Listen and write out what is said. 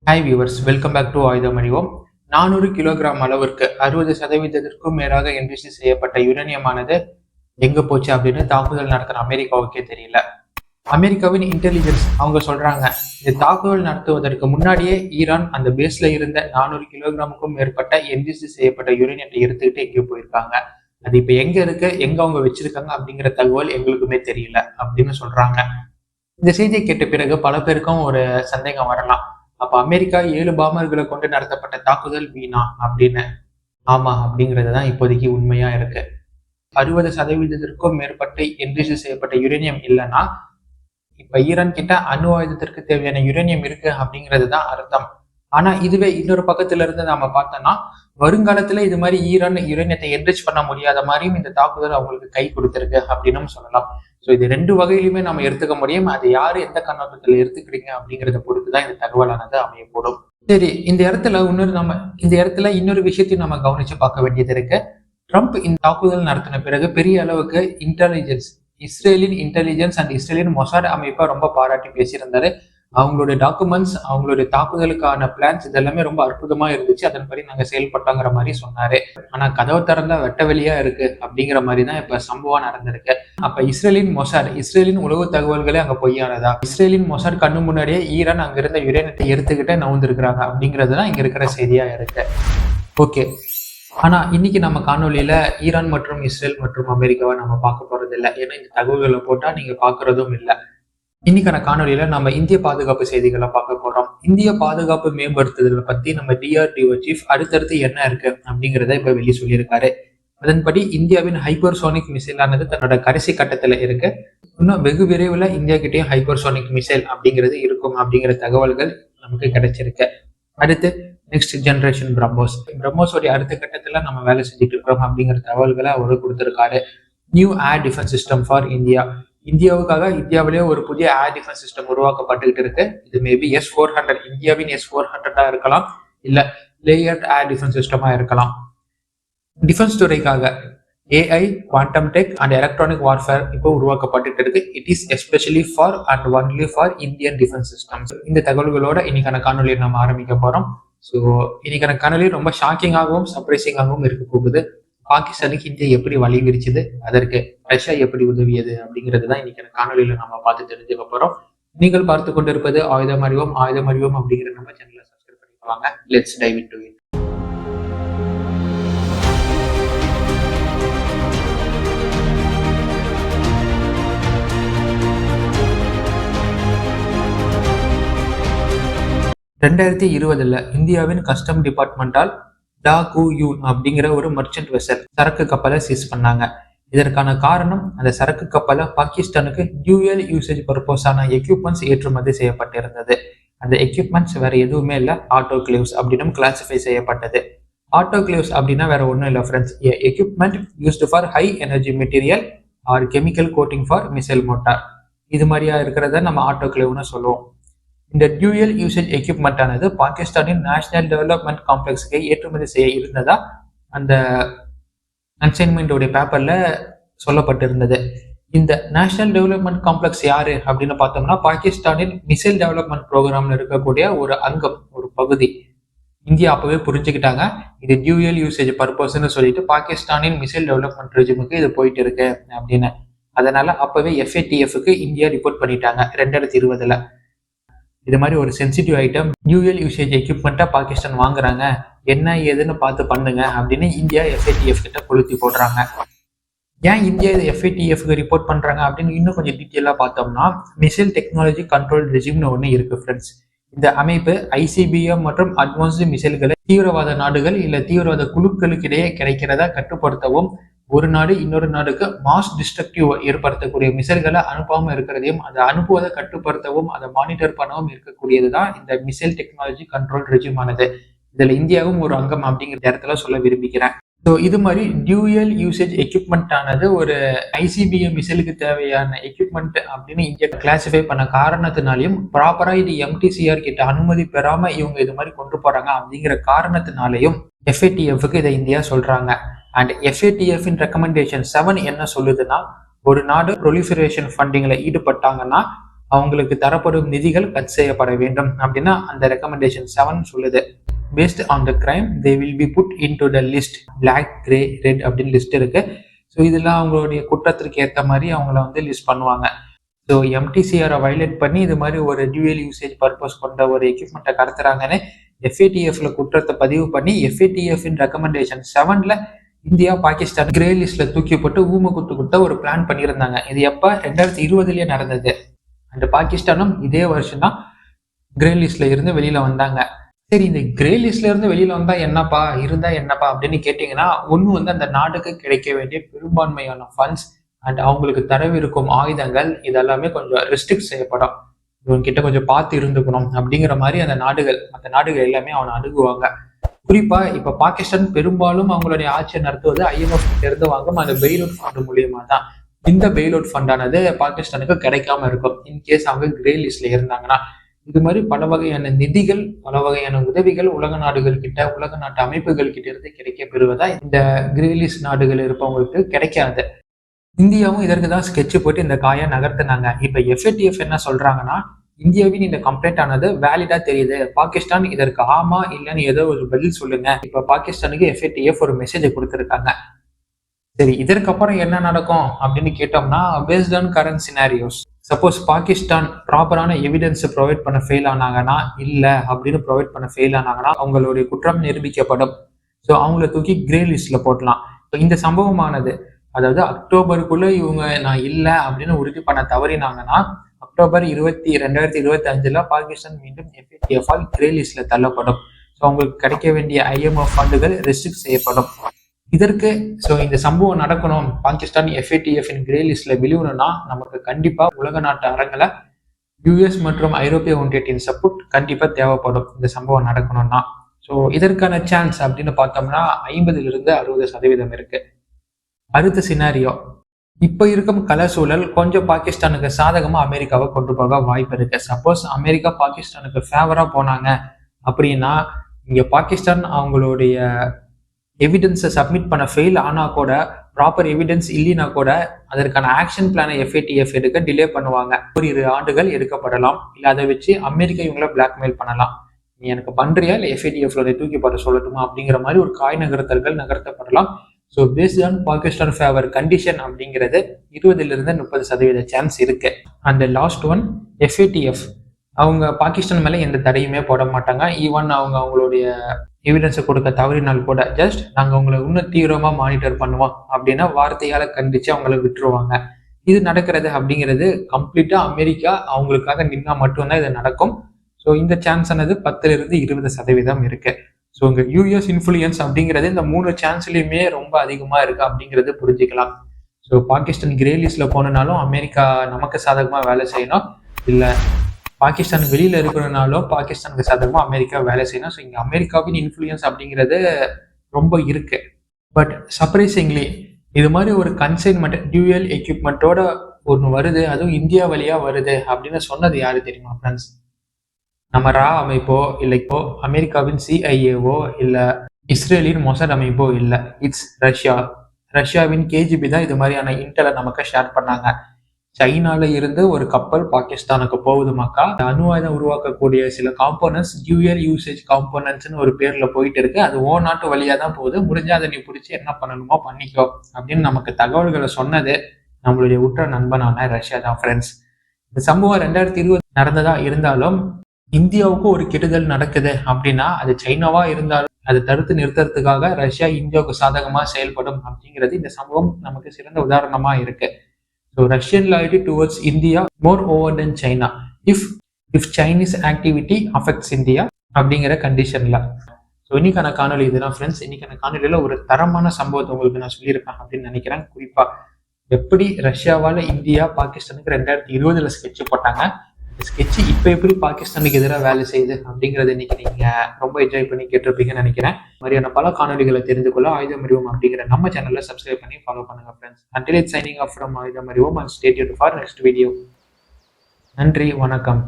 Hi viewers, welcome back to ஆயுதம் அறிவோம். 400 kilogram அளவிற்கு 60% மேலாக என்ரிச்சி செய்யப்பட்ட யுரேனியமானது எங்க போச்சு அப்படின்னு தாக்குதல் நடத்துற அமெரிக்காவுக்கே தெரியல. அமெரிக்காவின் இன்டெலிஜென்ஸ் அவங்க சொல்றாங்க, இந்த தாக்குதல் நடத்துவதற்கு முன்னாடியே ஈரான் அந்த பேஸ்ல இருந்த 400 கிலோகிராமுக்கும் மேற்பட்ட என்ரிச்சி செய்யப்பட்ட யுரேனியத்தை எடுத்துக்கிட்டு எங்கேயோ போயிருக்காங்க. அது இப்ப எங்க இருக்கு, எங்க அவங்க வச்சிருக்காங்க அப்படிங்கிற தகவல் எங்களுக்குமே தெரியல அப்படின்னு சொல்றாங்க. இந்த செய்தியை கேட்ட பிறகு பல பேருக்கும் ஒரு சந்தேகம் வரலாம். அப்ப அமெரிக்கா 7 பாமர்களை கொண்டு நடத்தப்பட்ட தாக்குதல் வீணா அப்படின்னு. ஆமா, அப்படிங்கிறதுதான் இப்போதைக்கு உண்மையா இருக்கு. 60% மேற்பட்ட என்ரிச் செய்யப்பட்ட யுரேனியம் இல்லைன்னா இப்ப ஈரான் கிட்ட அணு ஆயுதத்திற்கு தேவையான யுரேனியம் இருக்கு அப்படிங்கிறது தான் அர்த்தம். ஆனா இதுவே இன்னொரு பக்கத்துல இருந்து நாம பார்த்தோம்னா, வருங்காலத்துல இது மாதிரி ஈரான் யுரேனியத்தை என்ரிச் பண்ண முடியாத மாதிரியும் இந்த தாக்குதல் அவங்களுக்கு கை கொடுத்திருக்கு அப்படின்னு சொல்லலாம். ஸோ இது ரெண்டு வகையிலுமே நம்ம எடுத்துக்க முடியும். அது யாரு எந்த கண்ணோட்டத்துல எடுத்துக்கிறீங்க அப்படிங்கிறத பொறுத்துதான் இந்த தகவலானது அமையப்படும். சரி, இந்த இடத்துல இன்னொரு விஷயத்தையும் நம்ம கவனிச்சு பார்க்க வேண்டியது இருக்கு. ட்ரம்ப் இந்த தாக்குதல் நடத்தின பிறகு பெரிய அளவுக்கு இஸ்ரேலின் இன்டெலிஜென்ஸ் அண்ட் இஸ்ரேலின் மொசாட் அமைப்பை ரொம்ப பாராட்டி பேசியிருந்தாரு. அவங்களுடைய டாக்குமெண்ட்ஸ், அவங்களுடைய தாக்குதலுக்கான பிளான்ஸ் இதெல்லாமே ரொம்ப அற்புதமா இருந்துச்சு, அதன்படி நாங்க செயல்பட்டோங்கிற மாதிரி சொன்னாரு. ஆனா கதவு திறந்தா வெட்ட வெளியா இருக்கு அப்படிங்கிற மாதிரி தான் இப்ப சம்பவம் நடந்திருக்கு. அப்ப இஸ்ரேலின் உளவு தகவல்களே அங்க பொய்யானதா? இஸ்ரேலின் மொசாட் கண்ணு முன்னாடியே ஈரான் அங்க இருந்த யுரேனியத்தை எடுத்துக்கிட்டே நவுந்திருக்கிறாங்க அப்படிங்கிறதுதான் இங்க இருக்கிற செய்தியா இருக்கு. ஓகே, ஆனா இன்னைக்கு நம்ம காணொலியில ஈரான் மற்றும் இஸ்ரேல் மற்றும் அமெரிக்காவை நம்ம பார்க்க போறது இல்லை. ஏன்னா இந்த தகவல்களை போட்டா நீங்க பாக்குறதும் இல்லை. இன்னைக்கான காணொலியில நம்ம இந்திய பாதுகாப்பு செய்திகளை பார்க்க போறோம். இந்திய பாதுகாப்பு மேம்படுத்துதலை பத்தி நம்ம DRDO சீஃப் அடுத்தடுத்து என்ன இருக்கு அப்படிங்கிறத இப்ப வெளியே சொல்லியிருக்காரு. அதன்படி இந்தியாவின் ஹைப்பர்சோனிக் மிசைலானது தன்னோட கடைசி கட்டத்துல இருக்கு. இன்னும் வெகு விரைவில் இந்தியா கிட்டேயும் ஹைப்பர்சோனிக் மிசைல் அப்படிங்கிறது இருக்கும் அப்படிங்கிற தகவல்கள் நமக்கு கிடைச்சிருக்கு. அடுத்து நெக்ஸ்ட் ஜெனரேஷன் பிரம்மோஸோடைய அடுத்த கட்டத்துல நம்ம வேலை செஞ்சுட்டு இருக்கிறோம் அப்படிங்கிற தகவல்களை அவரு கொடுத்திருக்காரு. New air defence system for இந்தியாவுக்காக இந்தியாவிலேயே ஒரு புதிய ஏர் டிஃபென்ஸ் சிஸ்டம் உருவாக்கப்பட்டுக்கிட்டு இருக்கு. இது மேபி S-400, இந்தியாவின் S-400 இருக்கலாம், இல்ல லேயர்ட் ஏர் டிஃபென்ஸ் சிஸ்டமா இருக்கலாம். டிஃபென்ஸ் துறைக்காக AI, quantum tech and electronic warfare இப்போ உருவாக்கப்பட்டு இருக்கு. It is especially for and only for Indian defence systems. இந்த தகவல்களோட இன்னைக்கான காணொலியை நம்ம ஆரம்பிக்க போறோம். ஸோ இன்னைக்கான காணொலி ரொம்ப ஷாக்கிங்காகவும் சர்ப்ரைசிங்காகவும் இருக்க போகுது. பாகிஸ்தானுக்கு இந்தியா எப்படி வழி விரிச்சது, அதற்கு ரஷ்யா எப்படி உதவியது அப்படிங்கிறது தான் இன்னைக்கான காணொலியில நம்ம பார்த்து தெரிஞ்சுக்க போறோம். நீங்கள் பார்த்து கொண்டிருப்பது ஆயுதம் அறிவோம் அப்படிங்கிற நம்ம சேனலை சப்ஸ்கிரைப் பண்ணிக்குவாங்க. Let's dive into it. இந்தியாவின் கஸ்டம் டிபார்ட்மெண்டால் டா கு யூன் அப்படிங்கிற ஒரு மர்ச்சன்ட் வெசல் சரக்கு கப்பலை சீஸ் பண்ணாங்க. இதற்கான காரணம், அந்த சரக்கு கப்பலை பாகிஸ்தானுக்கு டியூயல் யூசேஜ் பர்பஸான எக்யூப்மெண்ட்ஸ் ஏற்றுமதி செய்யப்பட்டிருந்தது. அந்த எக்யூப்மெண்ட்ஸ் வேற எதுவுமே இல்லை, ஆட்டோகிளேவ்ஸ் அப்படின்னு கிளாசிஃபை செய்யப்பட்டது. ஆட்டோகிளேவ்ஸ் அப்படின்னா வேற ஒன்றும் இல்லை friends, equipment used for high energy material R chemical coating for missile motor. இது மாதிரியா இருக்கிறத நம்ம ஆட்டோகிளேவ்னு சொல்லுவோம். இந்த டியூயல் யூசேஜ் எக்யூப்மெண்ட் ஆனது பாகிஸ்தானின் நேஷனல் டெவலப்மெண்ட் காம்ப்ளெக்ஸுக்கு ஏற்றுமதி செய்ய இருந்ததா அந்த அசைன்மெண்டோடைய பேப்பர்ல சொல்லப்பட்டிருந்தது. இந்த நேஷனல் டெவலப்மெண்ட் காம்ப்ளெக்ஸ் யாரு அப்படின்னு பார்த்தோம்னா, பாகிஸ்தானின் மிசைல் டெவலப்மெண்ட் ப்ரோக்ராம்ல இருக்கக்கூடிய ஒரு அங்கம், ஒரு பகுதி. இந்தியா அப்பவே புரிஞ்சுக்கிட்டாங்க இது டியூயல் யூசேஜ் பர்பஸ்ன்னு சொல்லிட்டு பாகிஸ்தானின் மிசைல் டெவலப்மெண்ட் ரெஜிமுக்கு இது போயிட்டு இருக்கு அப்படின்னு. அதனால அப்பவே FATF-க்கு இந்தியா ரிப்போர்ட் பண்ணிட்டாங்க 2020. இது மாதிரி ஒரு சென்சிட்டிவ் ஐட்டம் டியூயல் யூசேஜ் எக்யூப்மெண்ட்டா பாகிஸ்தான் வாங்குறாங்க, என்ன ஏதுன்னு பார்த்து பண்ணுங்க அப்படின்னு இந்தியா FATF கிட்ட கொளுத்தி போடுறாங்க. ஏன் இந்தியா இதை FATF-க்கு ரிப்போர்ட் பண்றாங்க அப்படின்னு இன்னும் கொஞ்சம் டீட்டெயிலாக பார்த்தோம்னா, மிசைல் டெக்னாலஜி கண்ட்ரோல் ரெஜிம்னு ஒன்று இருக்கு ஃப்ரெண்ட்ஸ். இந்த அமைப்பு ICBM மற்றும் அட்வான்ஸ்டு மிசைல்களை தீவிரவாத நாடுகள் இல்ல தீவிரவாத குழுக்களுக்கு இடையே கிடைக்கிறதா கட்டுப்படுத்தவும், ஒரு நாடு இன்னொரு நாடுக்கு மாஸ் டிஸ்ட்ரக்டிவ் ஏற்படுத்தக்கூடிய மிசைல்களை அனுப்பாம இருக்கிறதையும், அதை அனுப்புவதை கட்டுப்படுத்தவும், அதை மானிட்டர் பண்ணவும் இருக்கக்கூடியதுதான் இந்த மிசைல் டெக்னாலஜி கண்ட்ரோல் ரெஜிம் ஆனது. இதுல இந்தியாவும் ஒரு அங்கம் அப்படிங்கிற இடத்துல சொல்ல விரும்புகிறேன். ஸோ இது மாதிரி டியூயல் யூசேஜ் எக்யூப்மெண்ட் ஆனது ஒரு ICBM மிசைலுக்கு தேவையான எக்யூப்மெண்ட் அப்படின்னு இந்தியா கிளாசிஃபை பண்ண காரணத்தினாலையும், ப்ராப்பரா இது MTCR கிட்ட அனுமதி பெறாம இவங்க இது மாதிரி கொண்டு போறாங்க அப்படிங்கிற காரணத்தினாலையும் FATF-க்கு இதை இந்தியா சொல்றாங்க. அண்ட் FATF-இன் ரெக்கமெண்டேஷன் 7 என்ன சொல்லுதுன்னா, ஒரு நாடு ப்ரொலிஃபரேஷன் ஃபண்டிங்ல ஈடுபட்டாங்கன்னா அவங்களுக்கு தரப்படும் நிதிகள் கட் செய்யப்பட வேண்டும் அப்படின்னா அந்த ரெக்கமெண்டேஷன் 7 சொல்லுது. Based on the crime they will be put into the list, black, grey, red அப்படின்னு லிஸ்ட் இருக்கு. ஸோ இதெல்லாம் அவங்களுடைய குற்றத்திற்கு ஏற்ற மாதிரி அவங்கள வந்து லிஸ்ட் பண்ணுவாங்க. ஸோ எம்டிசிஆரை வயலேட் பண்ணி இது மாதிரி ஒரு டியூயல் யூசேஜ் பர்பஸ் கொண்ட ஒரு எக்யூப்மெண்ட்டை கடத்துறாங்கன்னு எஃப்ஏடிஎஃப்ல குற்றத்தை பதிவு பண்ணி எஃப்ஏடிஎஃப் ரெக்கமெண்டேஷன் 7ல இந்தியா பாகிஸ்தான் கிரே லிஸ்ட்ல தூக்கி போட்டு ஊமக்குத்து கொடுத்த ஒரு பிளான் பண்ணியிருந்தாங்க. இது எப்ப 2020லயே நடந்தது. அண்ட் பாகிஸ்தானும் இதே வருஷம் தான் கிரே லிஸ்ட்ல இருந்து வெளியில வந்தாங்க. சரி, இந்த கிரே லிஸ்ட்ல இருந்து வெளியில வந்தா என்னப்பா அப்படின்னு கேட்டீங்கன்னா, ஒண்ணு வந்து அந்த நாட்டுக்கு கிடைக்க வேண்டிய பெரும்பான்மையான ஃபண்ட்ஸ் அண்ட் அவங்களுக்கு தரவிருக்கும் ஆயுதங்கள் இதெல்லாமே கொஞ்சம் ரெஸ்ட்ரிக்ட் செய்யப்படும். இவங்க கொஞ்சம் பார்த்து இருந்துக்கணும் அப்படிங்கிற மாதிரி அந்த மற்ற நாடுகள் எல்லாமே அவனை அணுகுவாங்க. குறிப்பா இப்ப பாகிஸ்தான் பெரும்பாலும் அவங்களுடைய ஆட்சியை நடத்துவது IMF கிட்ட இருந்து வாங்கும் அந்த பெயில் அவுட் ஃபண்ட் மூலியமா தான். இந்த பெயில் அவுட் ஃபண்டானது பாகிஸ்தானுக்கு கிடைக்காம இருக்கும் இன்கேஸ் அவங்க கிரே லிஸ்ட்ல இருந்தாங்கன்னா. இது மாதிரி பல வகையான நிதிகள், பல வகையான உதவிகள் உலக நாடுகள் கிட்ட, உலக நாட்டு அமைப்புகள் கிட்ட இருந்து கிடைக்க பெறுவதா இந்த கிரே லிஸ்ட் நாடுகள் இருப்பவங்களுக்கு கிடைக்காது. இந்தியாவும் இதற்கு தான் ஸ்கெட்ச் போட்டு இந்த காயை நகர்த்தினாங்க. இப்ப எஃப்ஏடிஎஃப் என்ன சொல்றாங்கன்னா, இந்தியாவின் இந்த கம்ப்ளைண்ட் ஆனது வேலிடா தெரியுது, பாகிஸ்தான் இதற்கு ஆமா இல்லைன்னு ஏதோ ஒரு பதில் சொல்லுங்க. இப்ப பாகிஸ்தானுக்கு எஃப்ஏடிஎஃப் ஒரு மெசேஜை கொடுத்துருக்காங்க. சரி, இதற்கப்புறம் என்ன நடக்கும் அப்படின்னு கேட்டோம்னா, based on current scenarios, suppose Pakistan ப்ராப்பரான எவிடன்ஸ் ப்ரொவைட் பண்ண ஃபெயில் ஆனாங்கன்னா, இல்ல அப்படின்னு ப்ரொவைட் பண்ண ஃபெயில் ஆனாங்கன்னா அவங்களுடைய குற்றம் நிரூபிக்கப்படும். ஸோ அவங்கள தூக்கி கிரே லிஸ்ட்ல போடலாம். இந்த சம்பவமானது, அதாவது அக்டோபருக்குள்ள இவங்க நான் இல்லை அப்படின்னு உறுதி பண்ண தவறினாங்கன்னா அக்டோபர் 2025 பாகிஸ்தான் மீண்டும் எஃப்ஏடிஎஃப் கிரே லிஸ்ட்ல தள்ளப்படும். ஸோ அவங்களுக்கு கிடைக்க வேண்டிய IMF ஃபண்டுகள் ரெஸ்ட்ரிக்ட் செய்யப்படும். இதற்கு இந்த சம்பவம் நடக்கணும், பாகிஸ்தான் எஃப்ஏடிஎஃப் கிரே லிஸ்ட்ல விழுவணும்னா நமக்கு கண்டிப்பா உலக நாட்டு அரங்கில் US மற்றும் ஐரோப்பிய ஒன்றியத்தின் சப்போர்ட் கண்டிப்பா தேவைப்படும் இந்த சம்பவம் நடக்கணும்னா. ஸோ இதற்கான சான்ஸ் அப்படின்னு பார்த்தோம்னா 50-60% இருக்கு. அடுத்த சினாரியோ, இப்ப இருக்கும் கல சூழல் கொஞ்சம் பாகிஸ்தானுக்கு சாதகமா அமெரிக்காவை கொண்டு போக வாய்ப்பு இருக்கு. சப்போஸ் அமெரிக்கா பாகிஸ்தானுக்கு ஃபேவரா போனாங்க அப்படின்னா, இங்க பாகிஸ்தான் அவங்களுடைய எவிடன்ஸை சப்மிட் பண்ண ஃபெயில் ஆனா கூட, ப்ராப்பர் எவிடன்ஸ் இல்லைன்னா கூட அதற்கான ஆக்ஷன் பிளானை எஃப்ஏடிஎஃப் எடுக்க டிலே பண்ணுவாங்க. ஒரு 2 ஆண்டுகள் எடுக்கப்படலாம். இல்லை அதை வச்சு அமெரிக்கா இவங்கள பிளாக்மெயில் பண்ணலாம். நீ எனக்கு பண்றியா இல்லை எஃப்ஏடிஎஃப்ல தூக்கி போட சொல்லட்டுமா அப்படிங்கிற மாதிரி ஒரு காய் நகர்த்தல்கள் நகர்த்தப்படலாம். So based on Pakistan favour condition அப்படிங்கிறது 20-30% சான்ஸ் இருக்கு. அந்த லாஸ்ட் ஒன், எஃப்ஏடிஎஃப் அவங்க பாகிஸ்தான் மேல எந்த தடையுமே போட மாட்டாங்க. ஈவன் அவங்களுடைய எவிடன்ஸை கொடுக்க தவறினால் கூட ஜஸ்ட் நாங்கள் உங்களை இன்னும் தீவிரமா மானிட்டர் பண்ணுவோம் அப்படின்னா வார்த்தையால கண்டிச்சு அவங்கள விட்டுருவாங்க. இது நடக்கிறது அப்படிங்கிறது கம்ப்ளீட்டா அமெரிக்கா அவங்களுக்காக நின்னா மட்டும்தான் இது நடக்கும். ஸோ இந்த சான்ஸ் ஆனது 10-20% இருக்கு. ஸோ இங்க US இன்ஃப்ளூயன்ஸ் அப்படிங்கிறது இந்த 3 சான்ஸ்லயுமே ரொம்ப அதிகமா இருக்கு அப்படிங்கிறது புரிஞ்சுக்கலாம். ஸோ பாகிஸ்தான் கிரே லிஸ்ட்ல போனாலும் அமெரிக்கா நமக்கு சாதகமா வேலை செய்யணும், இல்லை பாகிஸ்தான் வெளியில இருக்கிறனாலும் பாகிஸ்தானுக்கு சாதகமா அமெரிக்கா வேலை செய்யணும். ஸோ இங்க அமெரிக்காவின் இன்ஃப்ளூயன்ஸ் அப்படிங்கிறது ரொம்ப இருக்கு. பட் சர்ப்ரைசிங்லி இது மாதிரி ஒரு கன்சைன்மெண்ட் டியூயல் எக்யூப்மெண்ட்டோட ஒன்று வருது, அதுவும் இந்தியா வழியா வருது அப்படின்னு சொன்னது யாரு தெரியுமா ஃப்ரெண்ட்ஸ்? நம்ம ரா அமைப்போ இல்லை இப்போ அமெரிக்காவின் CIAவோ இல்லை இஸ்ரேலின் மொசாட் அமைப்போ இல்லை, இட்ஸ் ரஷ்யாவின் KGB தான் இது மாதிரியான இன்டலை நமக்கு ஷேர் பண்ணாங்க. சைனால இருந்து ஒரு கப்பல் பாகிஸ்தானுக்கு போகுது மக்கா, அணு ஆயுதம் உருவாக்கக்கூடிய சில காம்போனன்ட்ஸ் டியூயல் யூசேஜ் காம்போனன்ட்ஸ்னு ஒரு பேர்ல போயிட்டு இருக்கு. அது நாட்டு வழியா தான் போகுது, முடிஞ்சா அதை நீ பிடிச்சி என்ன பண்ணணுமோ பண்ணிக்கோ அப்படின்னு நமக்கு தகவல்களை சொன்னது நம்மளுடைய உற்ற நண்பனான ரஷ்யா தான் ஃப்ரெண்ட்ஸ். இந்த சம்பவம் 2020 நடந்ததா இருந்தாலும் இந்தியாவுக்கு ஒரு கெடுதல் நடக்குது அப்படின்னா அது சைனாவா இருந்தாலும் அதை தடுத்து நிறுத்துறதுக்காக ரஷ்யா இந்தியாவுக்கு சாதகமா செயல்படும் அப்படிங்கிறது இந்த சம்பவம் நமக்கு சிறந்த உதாரணமா இருக்கு. So Russian loyalty towards India more over then China if Chinese activity affects India அப்படிங்கிற கண்டிஷன்ல. ஸோ இன்னைக்கான காணொலி இதுதான் ஃப்ரெண்ட்ஸ். இன்னைக்கான காணொலியில ஒரு தரமான சம்பவத்தை உங்களுக்கு நான் சொல்லியிருப்பேன் அப்படின்னு நினைக்கிறேன். குறிப்பா எப்படி ரஷ்யாவால இந்தியா பாகிஸ்தானுக்கு 2020 ஸ்கெட்ச் போட்டாங்க, ஸ்கெட்ச் இப்போ எப்படி பாகிஸ்தானுக்கு எதிராக வேலை செய்யுது அப்படிங்கறத இன்னைக்கு நீங்க ரொம்ப என்ஜாய் பண்ணி கேட்டிருப்பீங்கன்னு நினைக்கிறேன். மாதிரியான பல காணொலிகளை தெரிந்து கொள்ள ஆயுதம் அறிவோம் அப்படிங்கிற நம்ம சேனல்ல சப்ஸ்கிரைப் பண்ணி ஃபாலோ பண்ணுங்க friends. Until it's signing off from ஆயுதம் அறிவோம் and stay tuned for next video. நன்றி, வணக்கம்.